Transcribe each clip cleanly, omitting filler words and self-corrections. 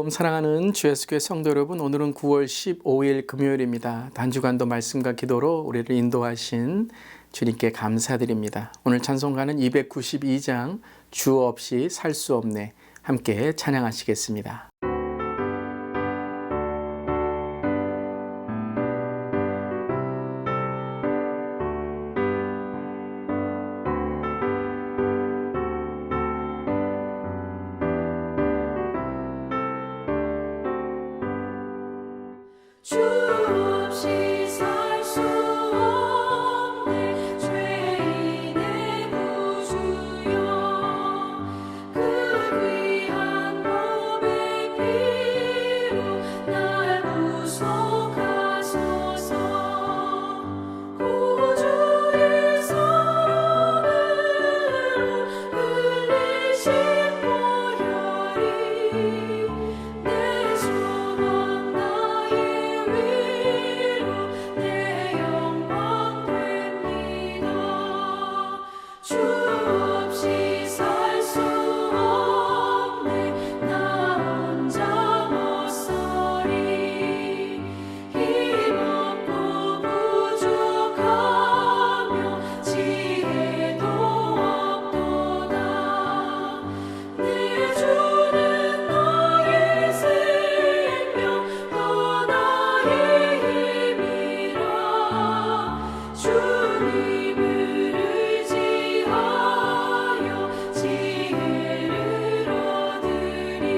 샬롬 사랑하는 주 예수교회 성도 여러분, 오늘은 9월 15일 금요일입니다. 단주간도 말씀과 기도로 우리를 인도하신 주님께 감사드립니다. 오늘 찬송가는 292장 주 없이 살 수 없네, 함께 찬양하시겠습니다. 주 없이 살 수 없네 죄인의 구주여 그 귀한 몸의 피로 날 구속하소서 구주의 손으로 흘리신 보혈이 내 소망 나의 위로 내 영광 됩니다. 주 없이 살 수 없네 나 혼자 못 서리 힘없고 부족하며 지혜도 없도다. 내 주는 나의 생명 또 나의 힘이라 주님을 의지하여 지혜를 얻으리.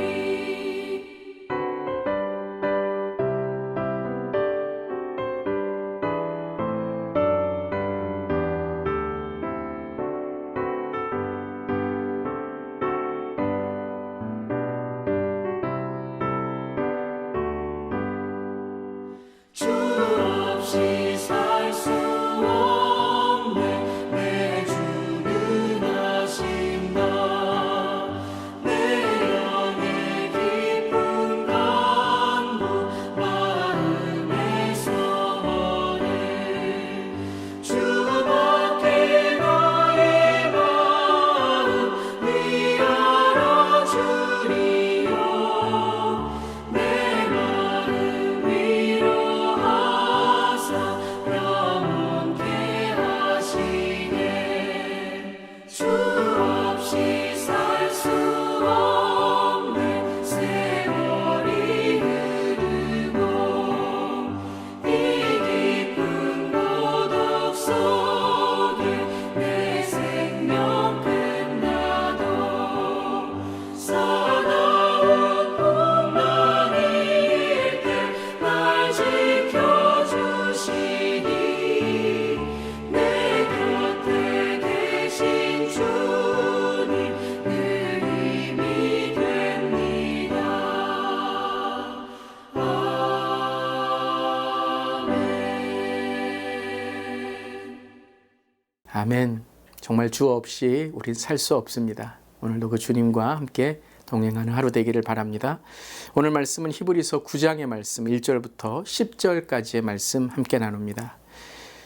주 없이 살 수 없네 내 주는 아신다. 내 영의 깊은 간구 마음의 소원을 주밖에 나의 마음 위하여 주리요. 내 마음 위로하사 영원케 하시네. 주 없이 살 수 없네 세월이 흐르고 이 깊은 고독 속에 내 생명 끝나도 사나운 풍랑일 때 날 지켜주시니 내 곁에 계신 주님 늘 힘이 됩니다. 아멘. 아멘. 정말 주 없이 우린 살 수 없습니다. 오늘도 그 주님과 함께 동행하는 하루 되기를 바랍니다. 오늘 말씀은 히브리서 9장의 말씀 1절부터 10절까지의 말씀 함께 나눕니다.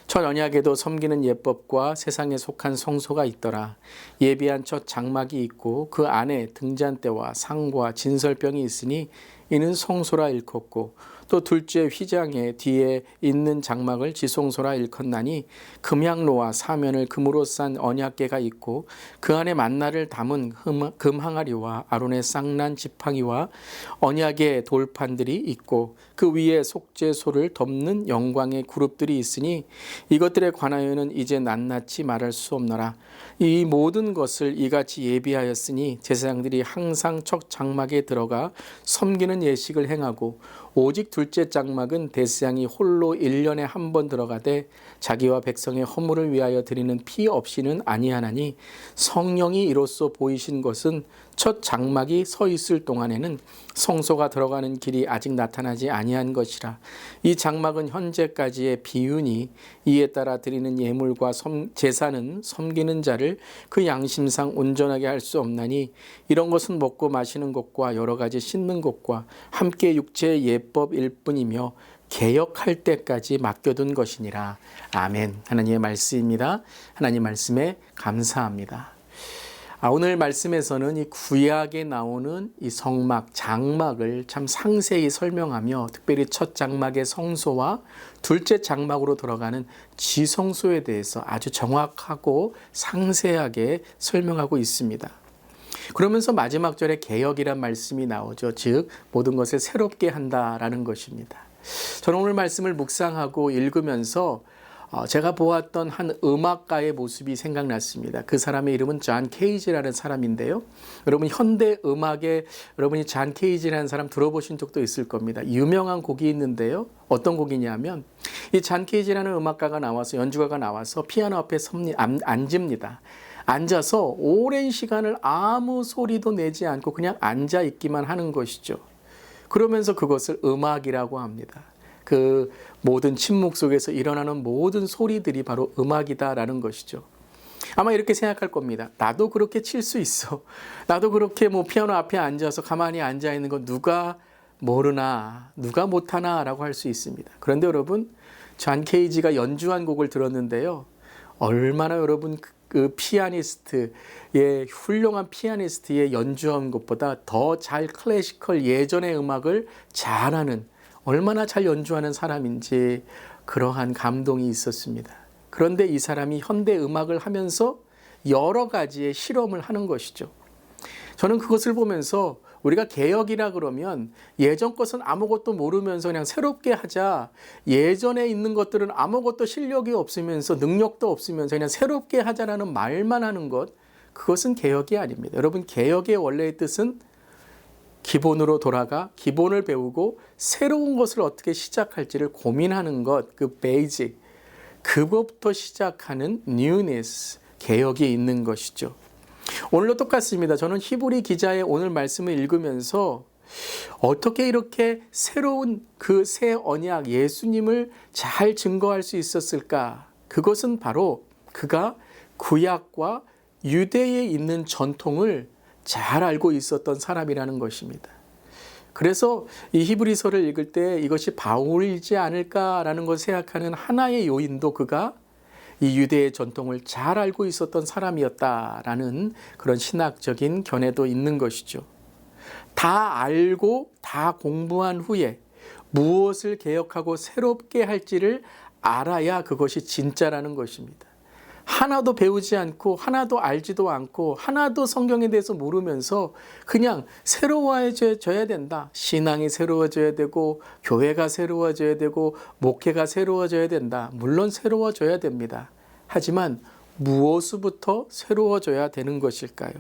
첫 언약에도 섬기는 예법과 세상에 속한 성소가 있더라. 예비한 첫 장막이 있고 그 안에 등잔대와 상과 진설병이 있으니 이는 성소라 일컫고 또 둘째 휘장의 뒤에 있는 장막을 지성소라 일컫나니 금향로와 사면을 금으로 싼 언약궤가 있고 그 안에 만나를 담은 금 항아리와 아론의 쌍난 지팡이와 언약의 돌판들이 있고 그 위에 속죄소를 덮는 영광의 그룹들이 있으니 이것들에 관하여는 이제 낱낱이 말할 수 없노라. 이 모든 것을 이같이 예비하였으니 제사장들이 항상 첫 장막에 들어가 섬기는 예식을 행하고 오직 둘째 장막은 대제사장이 홀로 1년에 한 번 들어가되 자기와 백성의 허물을 위하여 드리는 피 없이는 아니하나니 성령이 이로써 보이신 것은 첫 장막이 서 있을 동안에는 성소가 들어가는 길이 아직 나타나지 아니한 것이라. 이 장막은 현재까지의 비유니 이에 따라 드리는 예물과 제사는 섬기는 자를 그 양심상 온전하게 할 수 없나니 이런 것은 먹고 마시는 것과 여러 가지 씻는 것과 함께 육체의 예법일 뿐이며 개혁할 때까지 맡겨둔 것이니라. 아멘. 하나님의 말씀입니다. 하나님 말씀에 감사합니다. 오늘 말씀에서는 이 구약에 나오는 이 성막, 장막을 참 상세히 설명하며 특별히 첫 장막의 성소와 둘째 장막으로 들어가는 지성소에 대해서 아주 정확하고 상세하게 설명하고 있습니다. 그러면서 마지막 절에 개혁이란 말씀이 나오죠. 즉 모든 것을 새롭게 한다라는 것입니다. 저는 오늘 말씀을 묵상하고 읽으면서 제가 보았던 한 음악가의 모습이 생각났습니다. 그 사람의 이름은 존 케이지라는 사람인데요. 여러분 현대 음악에 여러분이 존 케이지라는 사람 들어보신 적도 있을 겁니다. 유명한 곡이 있는데요. 어떤 곡이냐면 이 존 케이지라는 음악가가 나와서 연주가가 나와서 피아노 앞에 앉습니다. 앉아서 오랜 시간을 아무 소리도 내지 않고 그냥 앉아 있기만 하는 것이죠. 그러면서 그것을 음악이라고 합니다. 그 모든 침묵 속에서 일어나는 모든 소리들이 바로 음악이다라는 것이죠. 아마 이렇게 생각할 겁니다. 나도 그렇게 칠 수 있어. 나도 그렇게 피아노 앞에 앉아서 가만히 앉아 있는 거 누가 모르나, 누가 못하나라고 할 수 있습니다. 그런데 여러분, 존 케이지가 연주한 곡을 들었는데요. 얼마나 여러분 그 피아니스트의 훌륭한 피아니스트의 연주한 것보다 더 잘 클래시컬 예전의 음악을 잘하는 얼마나 잘 연주하는 사람인지 그러한 감동이 있었습니다. 그런데 이 사람이 현대 음악을 하면서 여러 가지의 실험을 하는 것이죠. 저는 그것을 보면서 우리가 개혁이라 그러면 예전 것은 아무것도 모르면서 그냥 새롭게 하자. 예전에 있는 것들은 아무것도 실력이 없으면서 능력도 없으면서 그냥 새롭게 하자라는 말만 하는 것, 그것은 개혁이 아닙니다. 여러분, 개혁의 원래의 뜻은 기본으로 돌아가 기본을 배우고 새로운 것을 어떻게 시작할지를 고민하는 것, 그 베이직, 그것부터 시작하는 newness, 개혁이 있는 것이죠. 오늘도 똑같습니다. 저는 히브리 기자의 오늘 말씀을 읽으면서 어떻게 이렇게 새로운 그 새 언약 예수님을 잘 증거할 수 있었을까? 그것은 바로 그가 구약과 유대에 있는 전통을 잘 알고 있었던 사람이라는 것입니다. 그래서 이 히브리서를 읽을 때 이것이 바울이지 않을까라는 것을 생각하는 하나의 요인도 그가 이 유대의 전통을 잘 알고 있었던 사람이었다라는 그런 신학적인 견해도 있는 것이죠. 다 알고 다 공부한 후에 무엇을 개혁하고 새롭게 할지를 알아야 그것이 진짜라는 것입니다. 하나도 배우지 않고 하나도 알지도 않고 하나도 성경에 대해서 모르면서 그냥 새로워져야 된다. 신앙이 새로워져야 되고 교회가 새로워져야 되고 목회가 새로워져야 된다. 물론 새로워져야 됩니다. 하지만 무엇부터 새로워져야 되는 것일까요?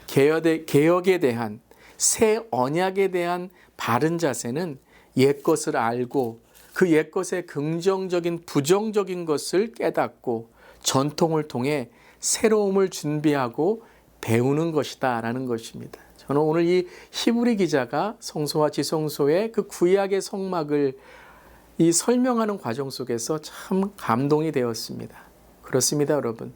개혁에 대한 새 언약에 대한 바른 자세는 옛 것을 알고 그 옛 것의 긍정적인 부정적인 것을 깨닫고 전통을 통해 새로움을 준비하고 배우는 것이다 라는 것입니다. 저는 오늘 이 히브리 기자가 성소와 지성소의 그 구약의 성막을 이 설명하는 과정 속에서 참 감동이 되었습니다. 그렇습니다, 여러분.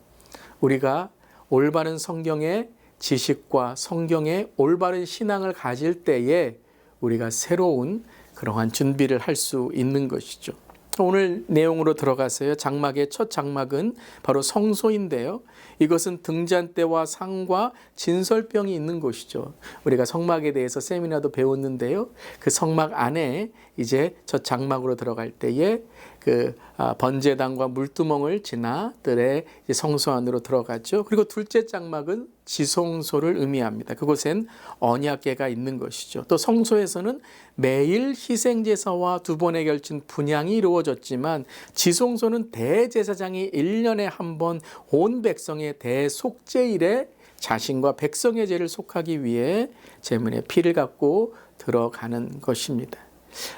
우리가 올바른 성경의 지식과 성경의 올바른 신앙을 가질 때에 우리가 새로운 그러한 준비를 할 수 있는 것이죠. 오늘 내용으로 들어가서요. 장막의 첫 장막은 바로 성소인데요. 이것은 등잔대와 상과 진설병이 있는 곳이죠. 우리가 성막에 대해서 세미나도 배웠는데요. 그 성막 안에 이제 첫 장막으로 들어갈 때에 그 번제단과 물두멍을 지나 뜰에 성소 안으로 들어가죠. 그리고 둘째 장막은 지성소를 의미합니다. 그곳엔 언약궤가 있는 것이죠. 또 성소에서는 매일 희생제사와 두 번에 걸친 분향이 이루어졌지만 지성소는 대제사장이 1년에 한 번 온 백성의 대속죄일에 자신과 백성의 죄를 속하기 위해 제물의 피를 갖고 들어가는 것입니다.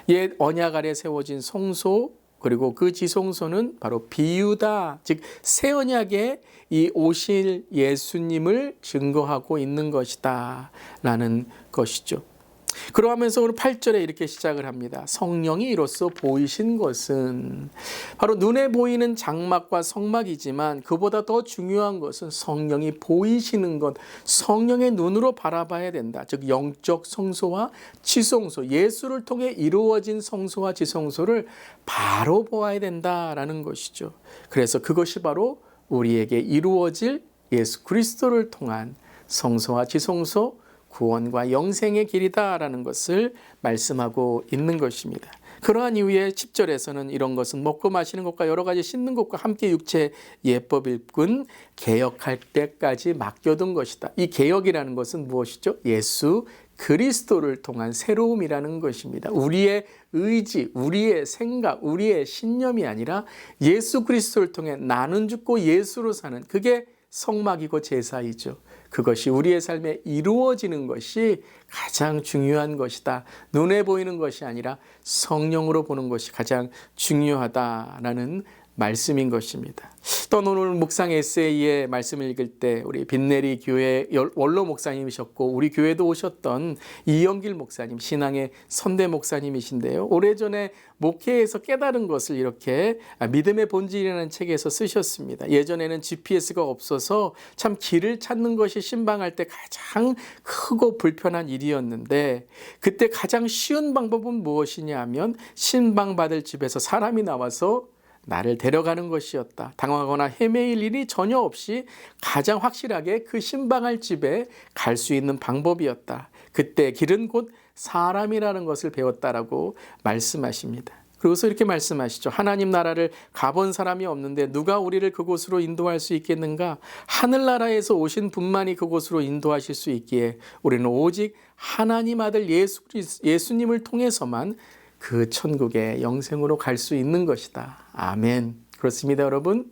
옛 언약 아래 세워진 성소 그리고 그 지성소는 바로 비유다. 즉 새 언약에 이 오실 예수님을 증거하고 있는 것이다 라는 것이죠. 그러하면서 오늘 8절에 이렇게 시작을 합니다. 성령이 이로써 보이신 것은 바로 눈에 보이는 장막과 성막이지만 그보다 더 중요한 것은 성령이 보이시는 것, 성령의 눈으로 바라봐야 된다. 즉 영적 성소와 지성소, 예수를 통해 이루어진 성소와 지성소를 바로 보아야 된다라는 것이죠. 그래서 그것이 바로 우리에게 이루어질 예수 그리스도를 통한 성소와 지성소, 구원과 영생의 길이다라는 것을 말씀하고 있는 것입니다. 그러한 이후에 10절에서는 이런 것은 먹고 마시는 것과 여러 가지 씻는 것과 함께 육체 예법 일꾼 개혁할 때까지 맡겨둔 것이다. 이 개혁이라는 것은 무엇이죠? 예수 그리스도를 통한 새로움이라는 것입니다. 우리의 의지, 우리의 생각, 우리의 신념이 아니라 예수 그리스도를 통해 나는 죽고 예수로 사는, 그게 성막이고 제사이죠. 그것이 우리의 삶에 이루어지는 것이 가장 중요한 것이다. 눈에 보이는 것이 아니라 성령으로 보는 것이 가장 중요하다라는 말씀인 것입니다. 또 오늘 묵상 에세이의 말씀을 읽을 때 우리 빈내리 교회 원로 목사님이셨고 우리 교회도 오셨던 이영길 목사님, 신앙의 선대 목사님이신데요. 오래전에 목회에서 깨달은 것을 이렇게 믿음의 본질이라는 책에서 쓰셨습니다. 예전에는 GPS가 없어서 참 길을 찾는 것이 신방할 때 가장 크고 불편한 일이었는데, 그때 가장 쉬운 방법은 무엇이냐 하면 신방 받을 집에서 사람이 나와서 나를 데려가는 것이었다. 당황하거나 헤매일 일이 전혀 없이 가장 확실하게 그 신방할 집에 갈 수 있는 방법이었다. 그때 길은 곧 사람이라는 것을 배웠다라고 말씀하십니다. 그래서 이렇게 말씀하시죠. 하나님 나라를 가본 사람이 없는데 누가 우리를 그곳으로 인도할 수 있겠는가? 하늘나라에서 오신 분만이 그곳으로 인도하실 수 있기에 우리는 오직 하나님 아들 예수님을 통해서만 그 천국의 영생으로 갈 수 있는 것이다. 아멘. 그렇습니다, 여러분.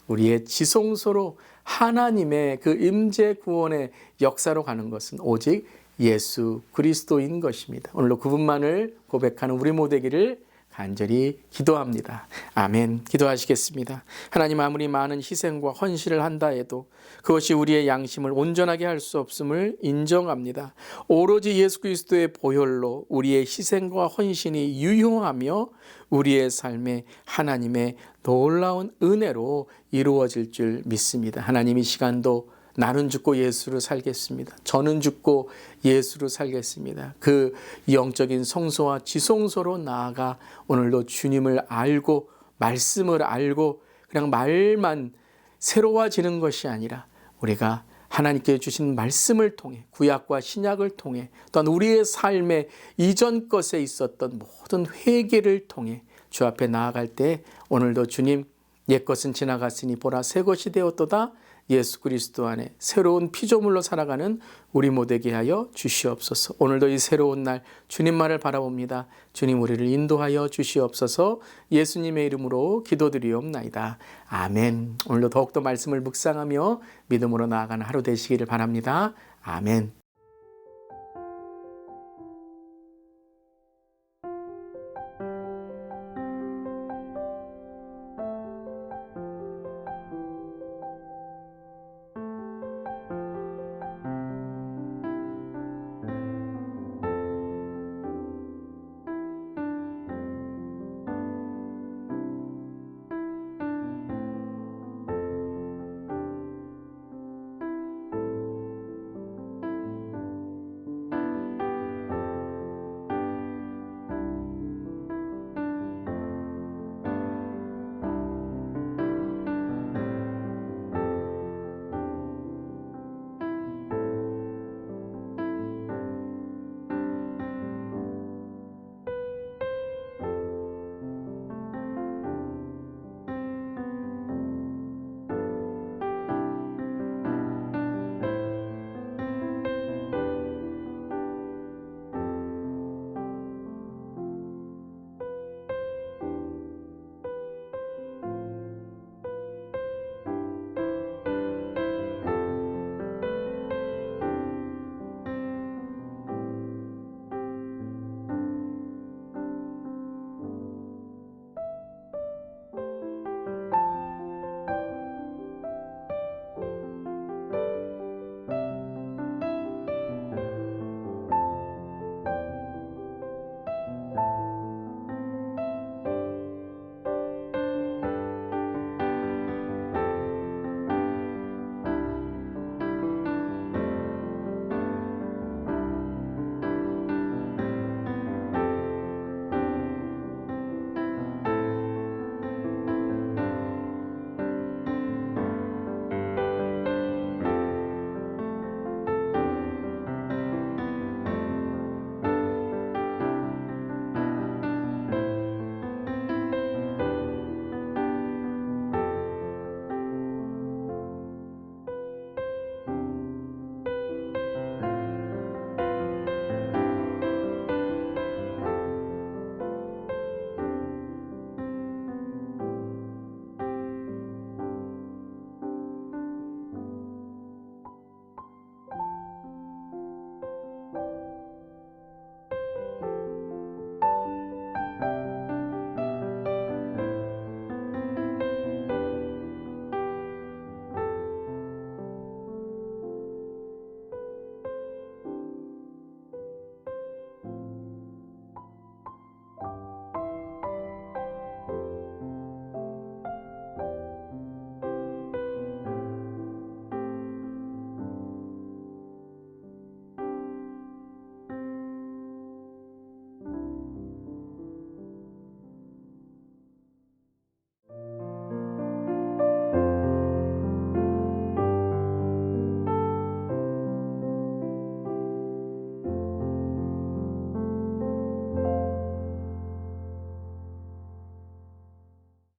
우리의 지성소로 하나님의 그 임재 구원의 역사로 가는 것은 오직 예수 그리스도인 것입니다. 오늘도 그분만을 고백하는 우리 모두 되기를 간절히 기도합니다. 아멘. 기도하시겠습니다. 하나님, 아무리 많은 희생과 헌신을 한다 해도 그것이 우리의 양심을 온전하게 할 수 없음을 인정합니다. 오로지 예수 그리스도의 보혈로 우리의 희생과 헌신이 유효하며 우리의 삶에 하나님의 놀라운 은혜로 이루어질 줄 믿습니다. 하나님, 이 시간도 나는 죽고 예수로 살겠습니다. 저는 죽고 예수로 살겠습니다. 그 영적인 성소와 지성소로 나아가 오늘도 주님을 알고 말씀을 알고 그냥 말만 새로워지는 것이 아니라 우리가 하나님께 주신 말씀을 통해 구약과 신약을 통해 또한 우리의 삶의 이전 것에 있었던 모든 회개를 통해 주 앞에 나아갈 때 오늘도 주님, 옛것은 지나갔으니 보라 새 것이 되었도다. 예수 그리스도 안에 새로운 피조물로 살아가는 우리 모두에게 하여 주시옵소서. 오늘도 이 새로운 날 주님만을 바라봅니다. 주님, 우리를 인도하여 주시옵소서. 예수님의 이름으로 기도드리옵나이다. 아멘. 오늘도 더욱더 말씀을 묵상하며 믿음으로 나아가는 하루 되시기를 바랍니다. 아멘.